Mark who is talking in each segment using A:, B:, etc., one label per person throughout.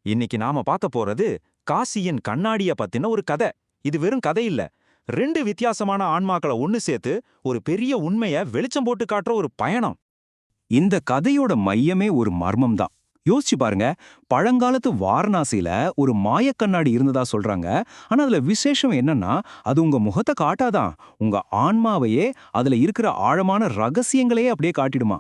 A: இன்னைக்கு நாம பார்க்க போறது காசியின் கண்ணாடிய பத்தின ஒரு கதை. இது வெறும் கதை இல்ல, ரெண்டு வித்தியாசமான ஆன்மாக்களை ஒன்னு சேர்த்து ஒரு பெரிய உண்மைய வெளிச்சம் போட்டு காட்டுற ஒரு பயணம்.
B: இந்த கதையோட மையமே ஒரு மர்மம் தான். யோசிச்சு பாருங்க, பழங்காலத்து வாரணாசியில ஒரு மாயக்கண்ணாடி இருந்ததா சொல்றாங்க. ஆனா அதுல விசேஷம் என்னன்னா, அது உங்க முகத்தை காட்டாதான், உங்க ஆன்மாவையே, அதுல இருக்கிற ஆழமான ரகசியங்களையே அப்படியே காட்டிடுமா.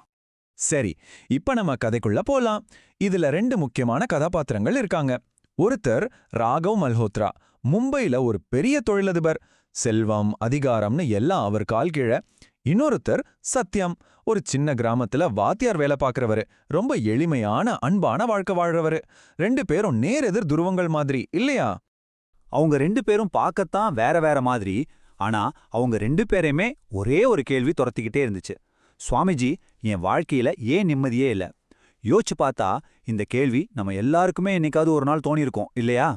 C: சரி, இப்ப நம்ம கதைக்குள்ள போலாம். இதுல ரெண்டு முக்கியமான கதாபாத்திரங்கள் இருக்காங்க. ஒருத்தர் ராகவ் மல்ஹோத்ரா, மும்பைல ஒரு பெரிய தொழிலதிபர். செல்வம், அதிகாரம்னு எல்லாம் அவர் கால் கீழே. இன்னொருத்தர் சத்யம், ஒரு சின்ன கிராமத்துல வாத்தியார் வேலை பார்க்கறவரு. ரொம்ப எளிமையான அன்பான வாழ்க்கை வாழ்றவரு. ரெண்டு பேரும் நேரெதிர் துருவங்கள் மாதிரி இல்லையா?
D: அவங்க ரெண்டு பேரும் பார்க்கத்தான் வேற வேற மாதிரி, ஆனா அவங்க ரெண்டு பேரையுமே ஒரே ஒரு கேள்வி துரத்திக்கிட்டே இருந்துச்சு. சுவாமிஜி, என் வாழ்க்கையில ஏன் நிம்மதியே இல்ல? யோசிச்சு பார்த்தா இந்த கேள்வி நம்ம எல்லாருக்குமே என்னைக்காவது ஒரு நாள் தோணியிருக்கோம் இல்லையா?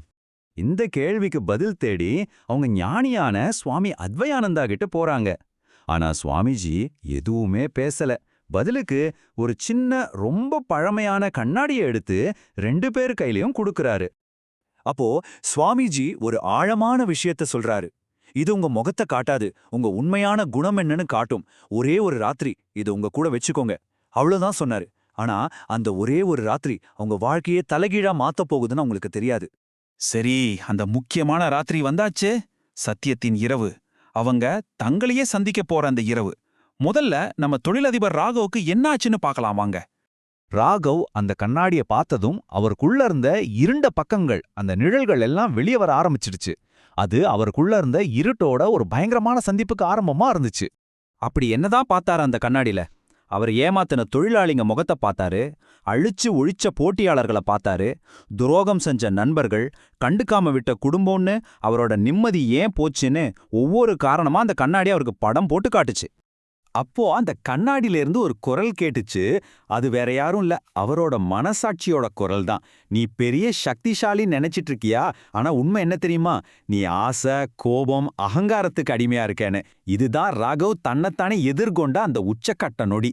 D: இந்த கேள்விக்கு பதில் தேடி அவங்க ஞானியான சுவாமி அத்வையானந்தா கிட்ட போறாங்க. ஆனா சுவாமிஜி எதுவுமே பேசல. பதிலுக்கு ஒரு சின்ன ரொம்ப பழமையான கண்ணாடியை எடுத்து ரெண்டு பேர் கையிலையும் கொடுக்கறாரு. அப்போ சுவாமிஜி ஒரு ஆழமான விஷயத்த சொல்றாரு. இது உங்க முகத்தை காட்டாது, உங்க உண்மையான குணம் என்னன்னு காட்டும். ஒரே ஒரு ராத்திரி இது உங்க கூட வச்சுக்கோங்க, அவ்வளவுதான் சொன்னாரு. ஆனா அந்த ஒரே ஒரு ராத்திரி அவங்க வாழ்க்கையே தலைகீழா மாத்த போகுதுன்னு அவங்களுக்கு தெரியாது.
B: சரி, அந்த முக்கியமான ராத்திரி வந்தாச்சு. சத்தியத்தின் இரவு. அவங்க தங்களையே சந்திக்க போற அந்த இரவு. முதல்ல நம்ம தொழிலதிபர் ராகவுக்கு என்னாச்சுன்னு பார்க்கலாம் வாங்க.
D: ராகவ் அந்த கண்ணாடியை பார்த்ததும் அவருக்குள்ள இருந்த இருண்ட பக்கங்கள், அந்த நிழல்கள் எல்லாம் வெளியே வர ஆரம்பிச்சிடுச்சு. அது அவருக்குள்ள இருந்த இருட்டோட ஒரு பயங்கரமான சந்திப்புக்கு ஆரம்பமா இருந்துச்சு. அப்படி என்னதான் பார்த்தாரு அந்த கண்ணாடியில? அவர் ஏமாத்தின தொழிலாளிங்க முகத்தை பார்த்தாரு, அழிச்சு ஒழிச்ச போட்டியாளர்களை பார்த்தாரு, துரோகம் செஞ்ச நண்பர்கள், கண்டுக்காம விட்ட குடும்பம்னு அவரோட நிம்மதி ஏன் போச்சுன்னு ஒவ்வொரு காரணமா அந்த கண்ணாடி அவருக்கு படம் போட்டு காட்டுச்சு. அப்போ அந்த கண்ணாடியில இருந்து ஒரு குரல் கேட்டுச்சு. அது வேற யாரும் இல்ல, அவரோட மனசாட்சியோட குரல் தான். நீ பெரிய சக்திசாலி நினைச்சிட்டு இருக்கியா? ஆனா உண்மை என்ன தெரியுமா? நீ ஆசை, கோபம், அகங்காரத்துக்கு அடிமையா இருக்கேன்னு. இதுதான் ராகவ் தன்னைத்தானே எதிர்கொண்ட அந்த உச்சக்கட்ட நொடி.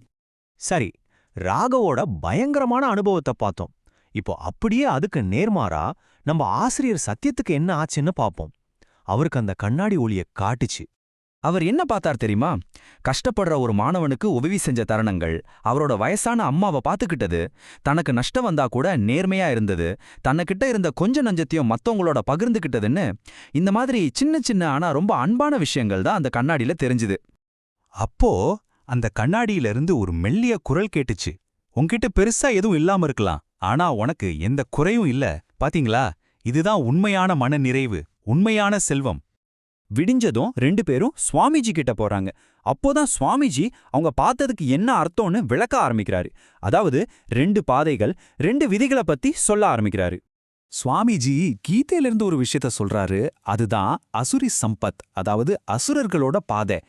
D: சரி, ராகவோட பயங்கரமான அனுபவத்தை பார்த்தோம். இப்போ அப்படியே அதுக்கு நேர்மாறா நம்ம ஆசிரியர் சத்தியத்துக்கு என்ன ஆச்சுன்னு பார்ப்போம். அவருக்கு அந்த கண்ணாடி ஒளியை காட்டுச்சு. அவர் என்ன பார்த்தார் தெரியுமா? கஷ்டப்படுற ஒரு மாணவனுக்கு உதவி செஞ்ச தருணங்கள், அவரோட வயசான அம்மாவை பார்த்துக்கிட்டது, தனக்கு நஷ்டம் வந்தா கூட நேர்மையா இருந்தது, தன்னைக்கிட்ட இருந்த கொஞ்ச நஞ்சத்தையும் மத்தவங்களோட பகிர்ந்துக்கிட்டதுன்னு, இந்த மாதிரி சின்ன சின்ன ஆனா ரொம்ப அன்பான விஷயங்கள் தான் அந்த கண்ணாடியில தெரிஞ்சுது. அப்போ அந்த கண்ணாடியிலிருந்து ஒரு மெல்லிய குரல் கேட்டுச்சு. உன்கிட்ட பெருசா எதுவும் இல்லாம இருக்கலாம், ஆனா உனக்கு எந்த குறையும் இல்ல, பாத்தீங்களா? இதுதான் உண்மையான மன நிறைவு, உண்மையான செல்வம். விடிஞ்சதும் ரெண்டு பேரும் சுவாமிஜி கிட்ட போறாங்க. அப்போதான் சுவாமிஜி அவங்க பார்த்ததுக்கு என்ன அர்த்தம்னு விளக்க ஆரம்பிக்கிறாரு. அதாவது ரெண்டு பாதைகள், ரெண்டு விதிகளை பத்தி சொல்ல ஆரம்பிக்கிறாரு. சுவாமிஜி கீதையிலிருந்து ஒரு விஷயத்த சொல்றாரு. அதுதான் அசுரி சம்பத், அதாவது அசுரர்களோட பாதை.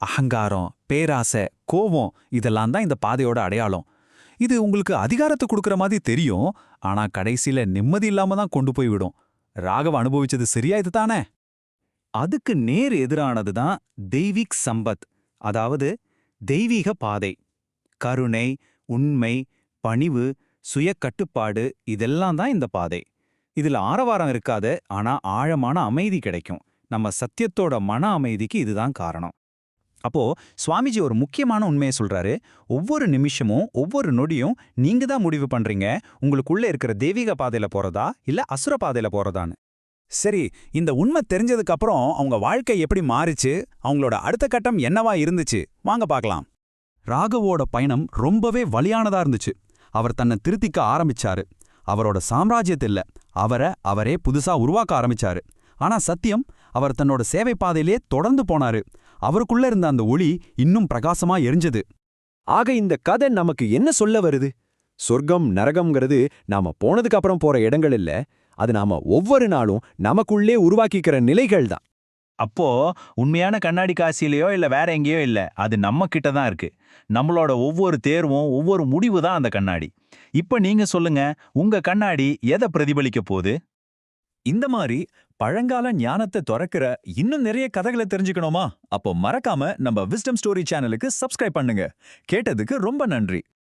D: அகங்காரம், பேராசை, கோபம் இதெல்லாம் தான் இந்த பாதையோட அடையாளம். இது உங்களுக்கு அதிகாரத்தை கொடுக்கற மாதிரி தெரியும், ஆனா கடைசியில நிம்மதி இல்லாம தான் கொண்டு போய் விடும். ராகவ அனுபவிச்சது சரியா இதுதானே? அதுக்கு நேர் எதிரானதுதான் தெய்வீக் சம்பத், அதாவது தெய்வீக பாதை. கருணை, உண்மை, பணிவு, சுய கட்டுப்பாடு இதெல்லாம் தான் இந்த பாதை. இதுல ஆரவாரம் இருக்காது, ஆனா ஆழமான அமைதி கிடைக்கும். நம்ம சத்தியத்தோட மன அமைதிக்கு இதுதான் காரணம். அப்போ சுவாமிஜி ஒரு முக்கியமான உண்மையை சொல்றாரு. ஒவ்வொரு நிமிஷமும் ஒவ்வொரு நொடியும் நீங்க தான் முடிவு பண்றீங்க, உங்களுக்குள்ள இருக்கிற தெய்வீக பாதையில போறதா இல்ல அசுர பாதையில போறதான்னு. சரி, இந்த உண்மை தெரிஞ்சதுக்கு அப்புறம் அவங்க வாழ்க்கை எப்படி மாறிச்சு, அவங்களோட அடுத்த கட்டம் என்னவா இருந்துச்சு, வாங்க பார்க்கலாம். ராகவோட பயணம் ரொம்பவே வலியானதா இருந்துச்சு. அவர் தன்னை திருத்திக்க ஆரம்பிச்சாரு. அவரோட சாம்ராஜ்யத்தில் இல்ல, அவரே புதுசா உருவாக்க ஆரம்பிச்சாரு. ஆனா சத்தியம், அவர் தன்னோட சேவை பாதையிலே தொடர்ந்து போனாரு. அவருக்குள்ள இருந்த அந்த ஒளி இன்னும் பிரகாசமா எரிஞ்சது.
E: ஆக இந்த கதை நமக்கு என்ன சொல்ல வருது? சொர்க்கம் நரகம்ங்கிறது நாம போனதுக்கு அப்புறம் போற இடங்கள் இல்ல, அது நாம ஒவ்வொரு நாளும் நமக்குள்ளே உருவாக்கிக்கிற நிலைகள் தான்.
A: அப்போ உண்மையான கண்ணாடி காசிலையோ இல்ல வேற எங்கேயோ இல்ல, அது நம்ம கிட்ட தான் இருக்கு. நம்மளோட ஒவ்வொரு தேர்வும் ஒவ்வொரு முடிவு தான் அந்த கண்ணாடி. இப்ப நீங்க சொல்லுங்க, உங்க கண்ணாடி எதை பிரதிபலிக்க போகுது?
D: இந்த மாதிரி பழங்கால ஞானத்தை துறக்கிற இன்னும் நிறைய கதைகளை தெரிஞ்சுக்கணுமா? அப்போ மறக்காம நம்ம விஸ்டம் ஸ்டோரி சேனலுக்கு சப்ஸ்கிரைப் பண்ணுங்க. கேட்டதுக்கு ரொம்ப நன்றி.